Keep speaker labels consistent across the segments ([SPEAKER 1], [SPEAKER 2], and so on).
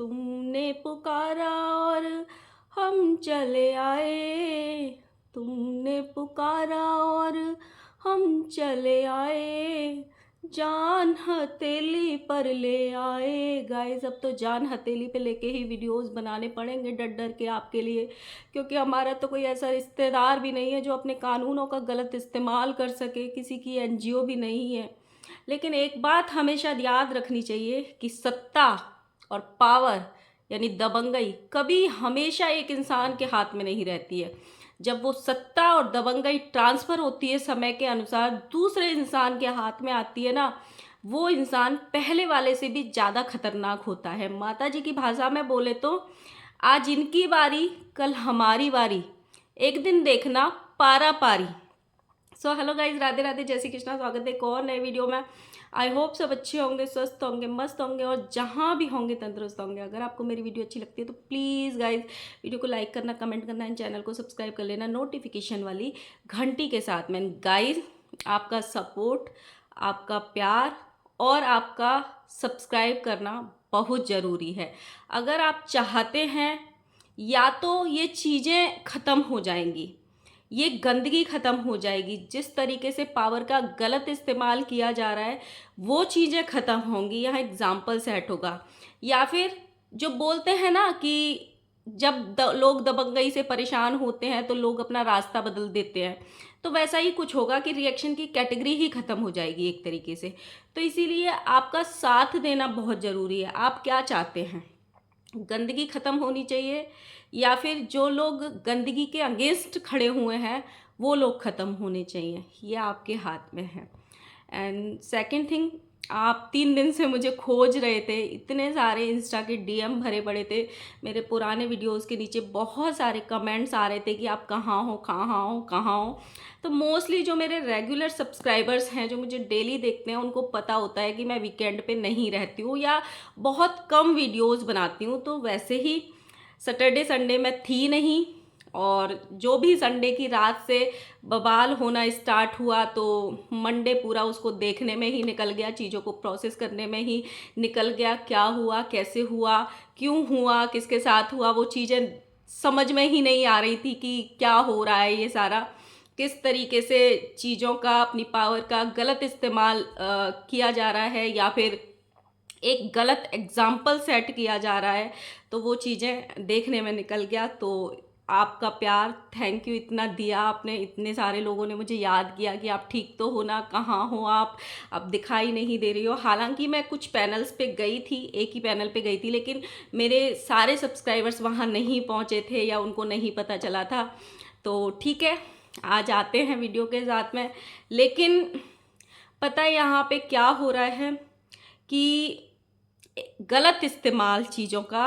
[SPEAKER 1] तुमने पुकारा और हम चले आए, तुमने पुकारा और हम चले आए, जान हथेली पर ले आए। गाइस अब तो जान हथेली पे लेके ही वीडियोस बनाने पड़ेंगे डर डर के आपके लिए, क्योंकि हमारा तो कोई ऐसा रिश्तेदार भी नहीं है जो अपने कानूनों का गलत इस्तेमाल कर सके, किसी की एनजीओ भी नहीं है। लेकिन एक बात हमेशा याद रखनी चाहिए कि सत्ता और पावर यानी दबंगई कभी हमेशा एक इंसान के हाथ में नहीं रहती है। जब वो सत्ता और दबंगई ट्रांसफ़र होती है समय के अनुसार दूसरे इंसान के हाथ में आती है ना, वो इंसान पहले वाले से भी ज़्यादा खतरनाक होता है। माता जी की भाषा में बोले तो आज इनकी बारी कल हमारी बारी, एक दिन देखना पारा पारी। So hello guys, Radhe Radhe, जय श्री कृष्णा। स्वागत है एक और नए वीडियो में। आई होप सब अच्छे होंगे, स्वस्थ होंगे, मस्त होंगे और जहाँ भी होंगे तंदुरुस्त होंगे। अगर आपको मेरी वीडियो अच्छी लगती है तो प्लीज़ गाइज वीडियो को लाइक करना, कमेंट करना एंड चैनल को सब्सक्राइब कर लेना नोटिफिकेशन वाली घंटी के साथ में। गाइज आपका सपोर्ट, आपका प्यार और आपका सब्सक्राइब करना बहुत ज़रूरी है। अगर आप चाहते हैं या तो ये चीज़ें ख़त्म हो जाएंगी, ये गंदगी ख़त्म हो जाएगी, जिस तरीके से पावर का गलत इस्तेमाल किया जा रहा है वो चीज़ें ख़त्म होंगी, यहाँ एग्जाम्पल सेट होगा। या फिर जो बोलते हैं ना कि जब लोग दबंगई से परेशान होते हैं तो लोग अपना रास्ता बदल देते हैं, तो वैसा ही कुछ होगा कि रिएक्शन की कैटेगरी ही ख़त्म हो जाएगी एक तरीके से। तो इसीलिए आपका साथ देना बहुत ज़रूरी है। आप क्या चाहते हैं, गंदगी ख़त्म होनी चाहिए या फिर जो लोग गंदगी के अगेंस्ट खड़े हुए हैं वो लोग ख़त्म होने चाहिए? ये आपके हाथ में है। एंड सेकंड थिंग, आप 3 दिन से मुझे खोज रहे थे, इतने सारे इंस्टा के डीएम भरे पड़े थे, मेरे पुराने वीडियोस के नीचे बहुत सारे कमेंट्स आ रहे थे कि आप कहाँ हो, कहाँ हो, कहाँ हो। तो मोस्टली जो मेरे रेगुलर सब्सक्राइबर्स हैं, जो मुझे डेली देखते हैं, उनको पता होता है कि मैं वीकेंड पे नहीं रहती हूँ या बहुत कम वीडियोस बनाती हूँ। तो वैसे ही सैटरडे संडे में थी नहीं, और जो भी संडे की रात से बवाल होना स्टार्ट हुआ तो मंडे पूरा उसको देखने में ही निकल गया, चीज़ों को प्रोसेस करने में ही निकल गया। क्या हुआ, कैसे हुआ, क्यों हुआ, किसके साथ हुआ, वो चीज़ें समझ में ही नहीं आ रही थी कि क्या हो रहा है। ये सारा किस तरीके से चीज़ों का, अपनी पावर का गलत इस्तेमाल किया जा रहा है या फिर एक गलत एग्जाम्पल सेट किया जा रहा है, तो वो चीज़ें देखने में निकल गया। तो आपका प्यार, थैंक यू, इतना दिया आपने, इतने सारे लोगों ने मुझे याद किया कि आप ठीक तो हो ना, कहाँ हो आप, अब दिखाई नहीं दे रही हो। हालांकि मैं कुछ पैनल्स पे गई थी, एक ही पैनल पे गई थी, लेकिन मेरे सारे सब्सक्राइबर्स वहाँ नहीं पहुँचे थे या उनको नहीं पता चला था। तो ठीक है, आज आते हैं वीडियो के साथ में। लेकिन पता है यहाँ पे क्या हो रहा है कि गलत इस्तेमाल चीज़ों का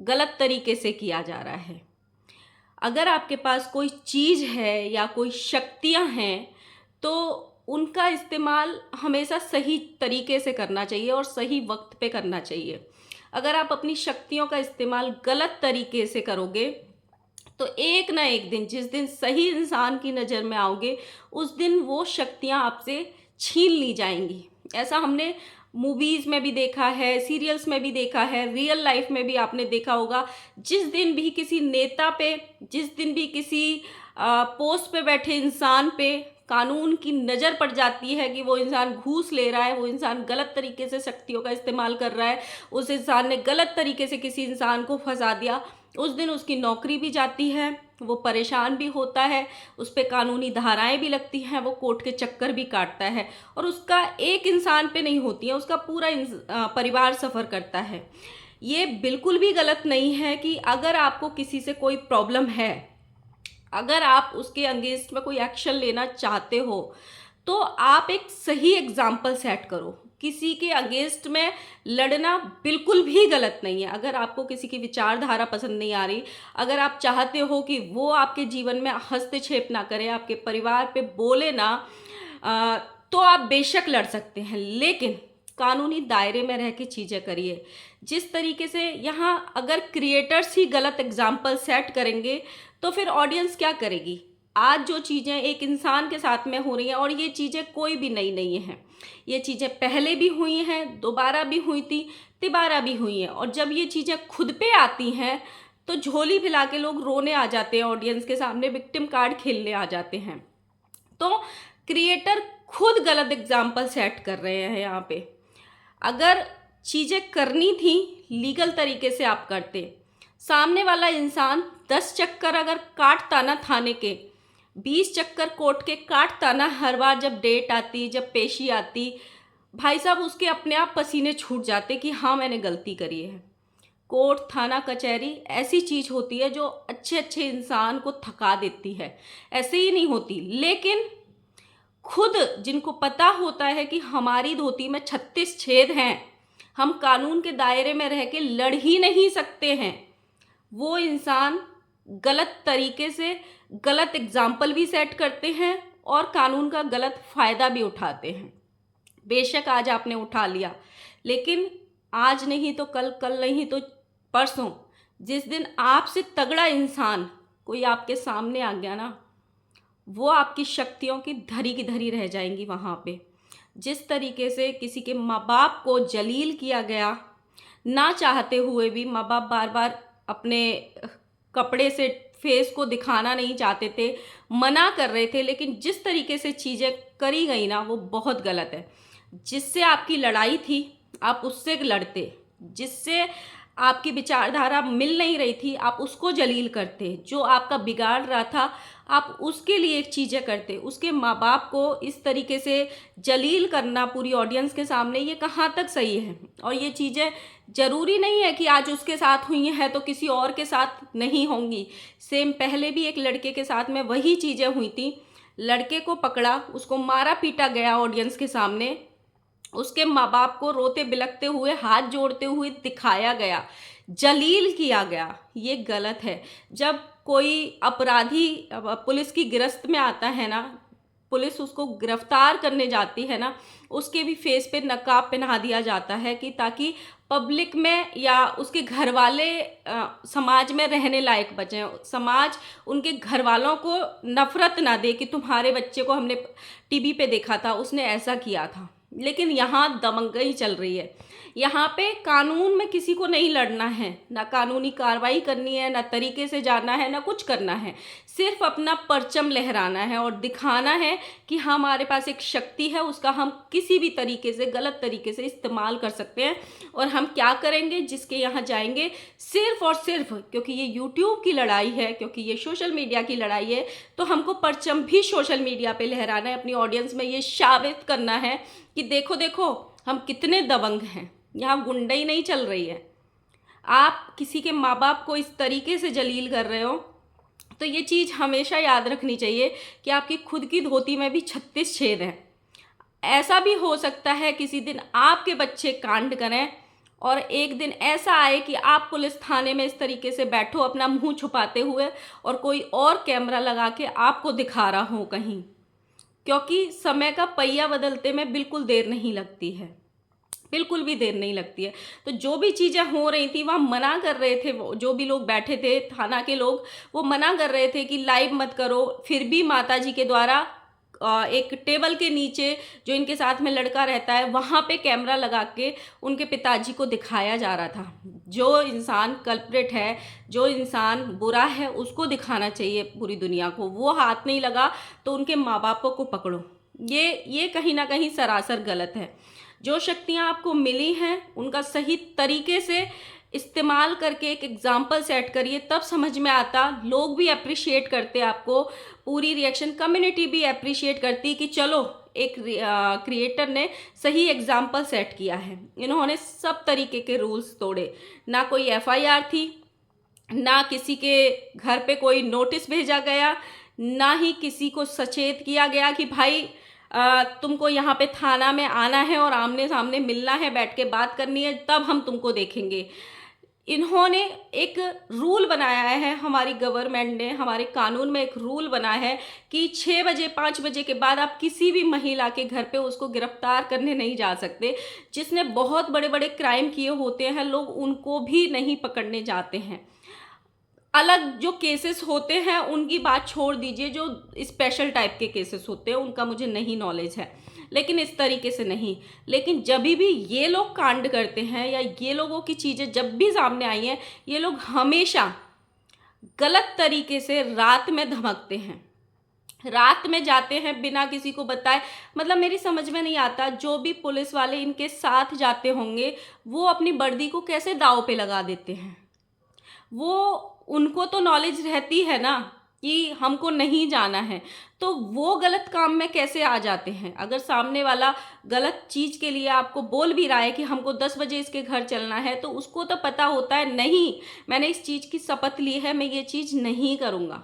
[SPEAKER 1] गलत तरीके से किया जा रहा है। अगर आपके पास कोई चीज़ है या कोई शक्तियाँ हैं तो उनका इस्तेमाल हमेशा सही तरीके से करना चाहिए और सही वक्त पे करना चाहिए। अगर आप अपनी शक्तियों का इस्तेमाल गलत तरीके से करोगे तो एक ना एक दिन, जिस दिन सही इंसान की नज़र में आओगे, उस दिन वो शक्तियाँ आपसे छीन ली जाएंगी। ऐसा हमने मूवीज़ में भी देखा है, सीरियल्स में भी देखा है, रियल लाइफ में भी आपने देखा होगा। जिस दिन भी किसी नेता पे, जिस दिन भी किसी पोस्ट पे बैठे इंसान पे कानून की नज़र पड़ जाती है कि वो इंसान घूस ले रहा है, वो इंसान गलत तरीके से शक्तियों का इस्तेमाल कर रहा है, उस इंसान ने गलत तरीके से किसी इंसान को फंसा दिया, उस दिन उसकी नौकरी भी जाती है, वो परेशान भी होता है, उस पर कानूनी धाराएं भी लगती हैं, वो कोर्ट के चक्कर भी काटता है, और उसका एक इंसान पे नहीं होती है, उसका पूरा परिवार सफ़र करता है। ये बिल्कुल भी गलत नहीं है कि अगर आपको किसी से कोई प्रॉब्लम है, अगर आप उसके अगेंस्ट में कोई एक्शन लेना चाहते हो तो आप एक सही एग्जाम्पल सेट करो। किसी के अगेंस्ट में लड़ना बिल्कुल भी गलत नहीं है। अगर आपको किसी की विचारधारा पसंद नहीं आ रही, अगर आप चाहते हो कि वो आपके जीवन में हस्तक्षेप ना करे, आपके परिवार पे बोले ना, तो आप बेशक लड़ सकते हैं, लेकिन कानूनी दायरे में रह के चीज़ें करिए। जिस तरीके से यहाँ अगर क्रिएटर्स ही गलत एग्जाम्पल सेट करेंगे तो फिर ऑडियंस क्या करेगी? आज जो चीज़ें एक इंसान के साथ में हो रही हैं, और ये चीज़ें कोई भी नई नहीं है, ये चीज़ें पहले भी हुई हैं, दोबारा भी हुई थी, तिबारा भी हुई हैं। और जब ये चीज़ें खुद पे आती हैं तो झोली फैला के लोग रोने आ जाते हैं, ऑडियंस के सामने विक्टिम कार्ड खेलने आ जाते हैं। तो क्रिएटर खुद गलत एग्जाम्पल सेट कर रहे हैं यहाँ पे। अगर चीज़ें करनी थी लीगल तरीके से आप करते, सामने वाला इंसान 10 चक्कर अगर काटता ना थाने के, 20 चक्कर कोर्ट के काटता ना हर बार जब डेट आती, जब पेशी आती, भाई साहब उसके अपने आप पसीने छूट जाते कि हाँ मैंने गलती करी है। कोर्ट, थाना, कचहरी ऐसी चीज़ होती है जो अच्छे अच्छे इंसान को थका देती है, ऐसे ही नहीं होती। लेकिन खुद जिनको पता होता है कि हमारी धोती में 36 छेद हैं, हम कानून के दायरे में रह के लड़ ही नहीं सकते हैं, वो इंसान गलत तरीके से गलत एग्जाम्पल भी सेट करते हैं और कानून का गलत फ़ायदा भी उठाते हैं। बेशक आज आपने उठा लिया, लेकिन आज नहीं तो कल, कल नहीं तो परसों, जिस दिन आपसे तगड़ा इंसान कोई आपके सामने आ गया ना, वो आपकी शक्तियों की धरी रह जाएंगी वहाँ पे। जिस तरीके से किसी के माँ बाप को जलील किया गया, ना चाहते हुए भी माँ बाप बार बार अपने कपड़े से फेस को दिखाना नहीं चाहते थे, मना कर रहे थे, लेकिन जिस तरीके से चीज़ें करी गई ना वो बहुत गलत है। जिससे आपकी लड़ाई थी आप उससे लड़ते, जिससे आपकी विचारधारा मिल नहीं रही थी आप उसको जलील करते, जो आपका बिगाड़ रहा था आप उसके लिए एक चीज़ें करते। उसके माँ बाप को इस तरीके से जलील करना पूरी ऑडियंस के सामने, ये कहाँ तक सही है? और ये चीज़ें ज़रूरी नहीं है कि आज उसके साथ हुई हैं तो किसी और के साथ नहीं होंगी। सेम पहले भी एक लड़के के साथ में वही चीज़ें हुई थी। लड़के को पकड़ा, उसको मारा पीटा गया ऑडियंस के सामने, उसके माँ बाप को रोते बिलखते हुए हाथ जोड़ते हुए दिखाया गया, जलील किया गया। ये गलत है। जब कोई अपराधी पुलिस की गिरफ्त में आता है ना, पुलिस उसको गिरफ्तार करने जाती है ना, उसके भी फेस पे नकाब पहना दिया जाता है कि ताकि पब्लिक में या उसके घर वाले समाज में रहने लायक बचें, समाज उनके घर वालों को नफरत ना दे कि तुम्हारे बच्चे को हमने टीवी पे देखा था, उसने ऐसा किया था। लेकिन यहाँ दबंगई चल रही है। यहाँ पे कानून में किसी को नहीं लड़ना है, ना कानूनी कार्रवाई करनी है, ना तरीके से जाना है, ना कुछ करना है। सिर्फ अपना परचम लहराना है और दिखाना है कि हमारे पास एक शक्ति है, उसका हम किसी भी तरीके से गलत तरीके से इस्तेमाल कर सकते हैं। और हम क्या करेंगे, जिसके यहाँ जाएंगे सिर्फ और सिर्फ क्योंकि ये यूट्यूब की लड़ाई है, क्योंकि ये सोशल मीडिया की लड़ाई है, तो हमको परचम भी सोशल मीडिया पे लहराना है। अपनी ऑडियंस में ये साबित करना है कि देखो देखो हम कितने दबंग हैं। यहाँ गुंडई नहीं चल रही है। आप किसी के माँ बाप को इस तरीके से जलील कर रहे हो तो ये चीज़ हमेशा याद रखनी चाहिए कि आपकी खुद की धोती में भी 36 छेद हैं। ऐसा भी हो सकता है किसी दिन आपके बच्चे कांड करें और एक दिन ऐसा आए कि आप पुलिस थाने में इस तरीके से बैठो अपना मुंह छुपाते हुए और कोई और कैमरा लगा के आपको दिखा रहा हो कहीं, क्योंकि समय का पहिया बदलते में बिल्कुल देर नहीं लगती है, बिल्कुल भी देर नहीं लगती है। तो जो भी चीज़ें हो रही थी वहाँ मना कर रहे थे, वो जो भी लोग बैठे थे थाना के लोग, वो मना कर रहे थे कि लाइव मत करो। फिर भी माता जी के द्वारा एक टेबल के नीचे जो इनके साथ में लड़का रहता है वहाँ पे कैमरा लगा के उनके पिताजी को दिखाया जा रहा था। जो इंसान कल्प्रेट है, जो इंसान बुरा है, उसको दिखाना चाहिए पूरी दुनिया को। वो हाथ नहीं लगा तो उनके माँ बापों को पकड़ो, ये कहीं ना कहीं सरासर गलत है। जो शक्तियाँ आपको मिली हैं उनका सही तरीके से इस्तेमाल करके एक एग्जाम्पल सेट करिए, तब समझ में आता। लोग भी अप्रिशिएट करते आपको, पूरी रिएक्शन कम्युनिटी भी अप्रिशिएट करती कि चलो एक क्रिएटर ने सही एग्जाम्पल सेट किया है। इन्होंने सब तरीके के रूल्स तोड़े, ना कोई एफआईआर थी, ना किसी के घर पे कोई नोटिस भेजा गया, ना ही किसी को सचेत किया गया कि भाई तुमको यहाँ पे थाना में आना है और आमने सामने मिलना है, बैठ के बात करनी है, तब हम तुमको देखेंगे। इन्होंने एक रूल बनाया है, हमारी गवर्नमेंट ने, हमारे कानून में एक रूल बना है कि 6 बजे 5 बजे के बाद आप किसी भी महिला के घर पे उसको गिरफ्तार करने नहीं जा सकते। जिसने बहुत बड़े बड़े क्राइम किए होते हैं लोग उनको भी नहीं पकड़ने जाते हैं। अलग जो केसेस होते हैं उनकी बात छोड़ दीजिए, जो स्पेशल टाइप के केसेस होते हैं उनका मुझे नहीं नॉलेज है, लेकिन इस तरीके से नहीं। लेकिन जब भी ये लोग कांड करते हैं या ये लोगों की चीज़ें जब भी सामने आई हैं, ये लोग हमेशा गलत तरीके से रात में धमकते हैं, रात में जाते हैं बिना किसी को बताए। मतलब मेरी समझ में नहीं आता, जो भी पुलिस वाले इनके साथ जाते होंगे वो अपनी वर्दी को कैसे दांव पे लगा देते हैं। वो उनको तो नॉलेज रहती है ना कि हमको नहीं जाना है, तो वो गलत काम में कैसे आ जाते हैं। अगर सामने वाला गलत चीज़ के लिए आपको बोल भी रहा है कि हमको 10 बजे इसके घर चलना है, तो उसको तो पता होता है नहीं, मैंने इस चीज़ की शपथ ली है, मैं ये चीज़ नहीं करूँगा,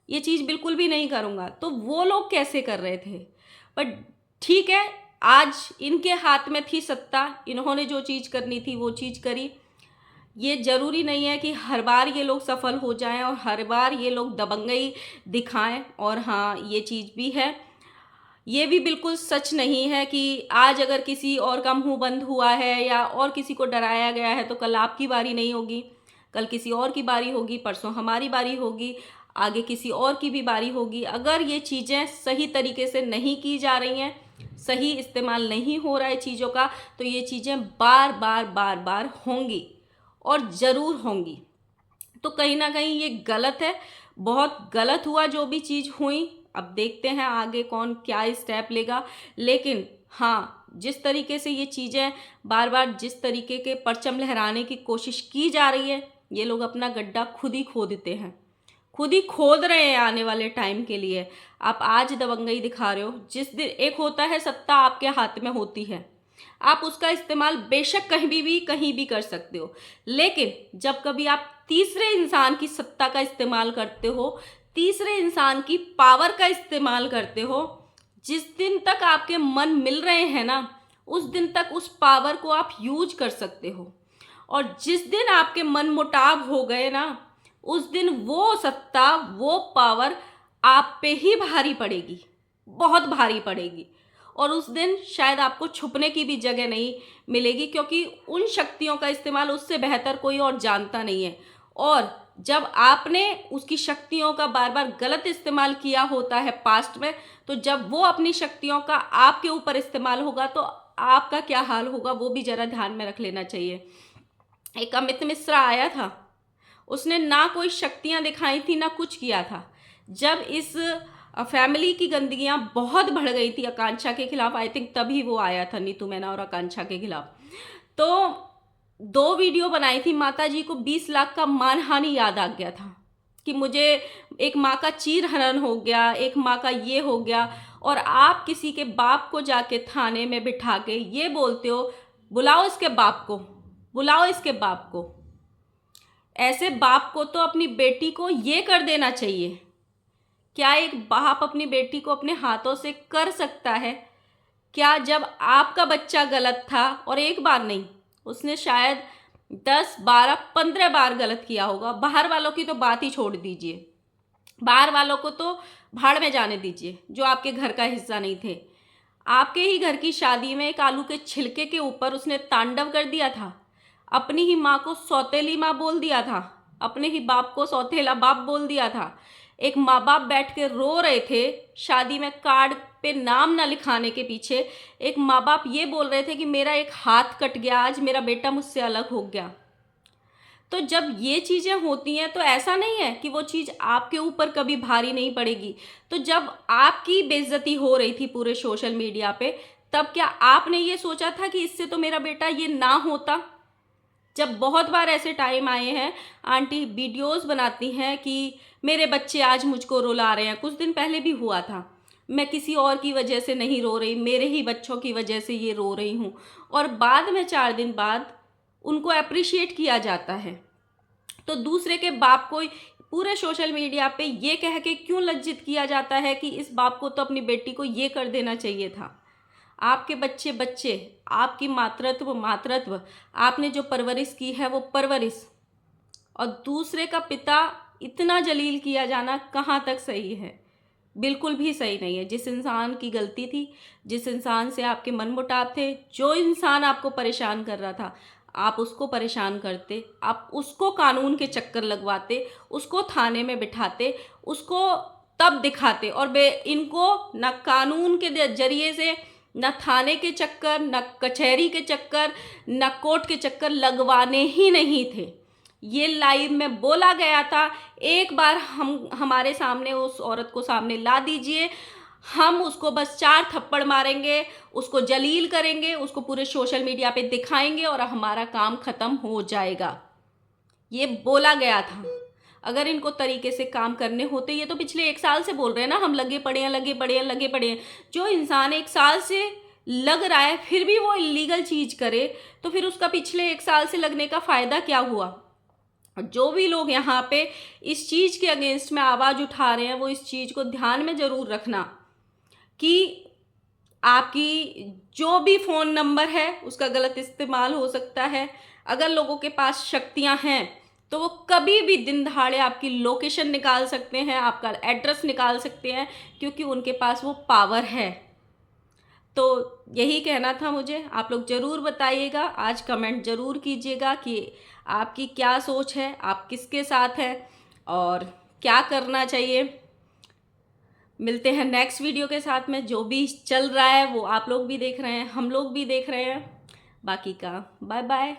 [SPEAKER 1] ये चीज़ बिल्कुल भी नहीं करूँगा। तो वो लोग कैसे कर रहे थे। बट ठीक है, आज इनके हाथ में थी सत्ता, इन्होंने जो चीज़ करनी थी वो चीज़ करी। ये ज़रूरी नहीं है कि हर बार ये लोग सफल हो जाएं और हर बार ये लोग दबंगई दिखाएं। और हाँ, ये चीज़ भी है, ये भी बिल्कुल सच नहीं है कि आज अगर किसी और का मुंह बंद हुआ है या और किसी को डराया गया है तो कल आपकी बारी नहीं होगी, कल किसी और की बारी होगी, परसों हमारी बारी होगी, आगे किसी और की भी बारी होगी। अगर ये चीज़ें सही तरीके से नहीं की जा रही हैं, सही इस्तेमाल नहीं हो रहा है चीज़ों का, तो ये चीज़ें बार बार बार बार होंगी और ज़रूर होंगी। तो कहीं ना कहीं ये गलत है, बहुत गलत हुआ जो भी चीज़ हुई। अब देखते हैं आगे कौन क्या स्टेप लेगा। लेकिन हाँ, जिस तरीके से ये चीज़ें बार बार जिस तरीके के परचम लहराने की कोशिश की जा रही है, ये लोग अपना गड्ढा खुद ही खोदते हैं, खुद ही खोद रहे हैं आने वाले टाइम के लिए। आप आज दबंगई दिखा रहे हो, जिस दिन एक होता है सत्ता आपके हाथ में होती है, आप उसका इस्तेमाल बेशक कहीं भी कर सकते हो। लेकिन जब कभी आप तीसरे इंसान की सत्ता का इस्तेमाल करते हो, तीसरे इंसान की पावर का इस्तेमाल करते हो, जिस दिन तक आपके मन मिल रहे हैं ना, उस दिन तक उस पावर को आप यूज कर सकते हो। और जिस दिन आपके मन मुटाव हो गए ना, उस दिन वो सत्ता, वो पावर आप पे ही भारी पड़ेगी, बहुत भारी पड़ेगी। और उस दिन शायद आपको छुपने की भी जगह नहीं मिलेगी, क्योंकि उन शक्तियों का इस्तेमाल उससे बेहतर कोई और जानता नहीं है। और जब आपने उसकी शक्तियों का बार बार गलत इस्तेमाल किया होता है पास्ट में, तो जब वो अपनी शक्तियों का आपके ऊपर इस्तेमाल होगा तो आपका क्या हाल होगा, वो भी ज़रा ध्यान में रख लेना चाहिए। एक अमित मिश्रा आया था, उसने ना कोई शक्तियाँ दिखाई थी ना कुछ किया था। जब इस फैमिली की गंदगियाँ बहुत बढ़ गई थी आकांक्षा के खिलाफ, आई थिंक तभी वो आया था, नीतू मैना और आकांक्षा के खिलाफ। तो 2 वीडियो बनाई थी, माता जी को 20 लाख का मानहानि याद आ गया था कि मुझे एक माँ का चीर हरण हो गया, एक माँ का ये हो गया। और आप किसी के बाप को जाके थाने में बिठा के ये बोलते हो, बुलाओ इसके बाप को, बुलाओ इसके बाप को। ऐसे बाप को तो अपनी बेटी को ये कर देना चाहिए। क्या एक बाप अपनी बेटी को अपने हाथों से कर सकता है? क्या जब आपका बच्चा गलत था, और एक बार नहीं, उसने शायद 10, 12, 15 बार गलत किया होगा। बाहर वालों की तो बात ही छोड़ दीजिए, बाहर वालों को तो भाड़ में जाने दीजिए, जो आपके घर का हिस्सा नहीं थे। आपके ही घर की शादी में एक आलू के छिलके के ऊपर उसने तांडव कर दिया था, अपनी ही माँ को सौतेली माँ बोल दिया था, अपने ही बाप को सौतेला बाप बोल दिया था। एक माँ बाप बैठ के रो रहे थे शादी में, कार्ड पे नाम ना लिखाने के पीछे एक माँ बाप ये बोल रहे थे कि मेरा एक हाथ कट गया, आज मेरा बेटा मुझसे अलग हो गया। तो जब ये चीज़ें होती हैं तो ऐसा नहीं है कि वो चीज़ आपके ऊपर कभी भारी नहीं पड़ेगी। तो जब आपकी बेइज्जती हो रही थी पूरे सोशल मीडिया पे, तब क्या आपने ये सोचा था कि इससे तो मेरा बेटा ये ना होता? जब बहुत बार ऐसे टाइम आए हैं, आंटी वीडियोस बनाती हैं कि मेरे बच्चे आज मुझको रुला रहे हैं। कुछ दिन पहले भी हुआ था, मैं किसी और की वजह से नहीं रो रही, मेरे ही बच्चों की वजह से ये रो रही हूँ। और बाद में 4 दिन बाद उनको अप्रिशिएट किया जाता है। तो दूसरे के बाप को पूरे सोशल मीडिया पे ये कह के क्यों लज्जित किया जाता है कि इस बाप को तो अपनी बेटी को ये कर देना चाहिए था। आपके बच्चे बच्चे, आपकी मातृत्व, आपने जो परवरिश की है वो परवरिश, और दूसरे का पिता इतना जलील किया जाना कहाँ तक सही है? बिल्कुल भी सही नहीं है। जिस इंसान की गलती थी, जिस इंसान से आपके मनमुटाव थे, जो इंसान आपको परेशान कर रहा था, आप उसको परेशान करते, आप उसको कानून के चक्कर लगवाते, उसको थाने में बिठाते, उसको तब दिखाते। और इनको ना कानून के जरिए से ना थाने के चक्कर, ना कचहरी के चक्कर, ना कोर्ट के चक्कर लगवाने ही नहीं थे। ये लाइव में बोला गया था। एक बार हमारे सामने उस औरत को सामने ला दीजिए, हम उसको बस 4 थप्पड़ मारेंगे, उसको जलील करेंगे, उसको पूरे सोशल मीडिया पे दिखाएंगे और हमारा काम खत्म हो जाएगा। ये बोला गया था। अगर इनको तरीके से काम करने होते, ये तो पिछले 1 साल से बोल रहे हैं ना, हम लगे पड़े हैं, लगे पड़े हैं, लगे पड़े हैं। जो इंसान 1 साल से लग रहा है फिर भी वो इलीगल चीज करे, तो फिर उसका पिछले 1 साल से लगने का फायदा क्या हुआ? जो भी लोग यहाँ पे इस चीज के अगेंस्ट में आवाज उठा रहे हैं, वो इस चीज को ध्यान में जरूर रखना कि आपकी जो भी फ़ोन नंबर है उसका गलत इस्तेमाल हो सकता है। अगर लोगों के पास शक्तियां हैं तो वो कभी भी दिन दहाड़े आपकी लोकेशन निकाल सकते हैं, आपका एड्रेस निकाल सकते हैं, क्योंकि उनके पास वो पावर है। तो यही कहना था मुझे। आप लोग ज़रूर बताइएगा, आज कमेंट ज़रूर कीजिएगा कि आपकी क्या सोच है, आप किसके साथ हैं और क्या करना चाहिए। मिलते हैं नेक्स्ट वीडियो के साथ में। जो भी चल रहा है वो आप लोग भी देख रहे हैं, हम लोग भी देख रहे हैं। बाकी का बाय बाय।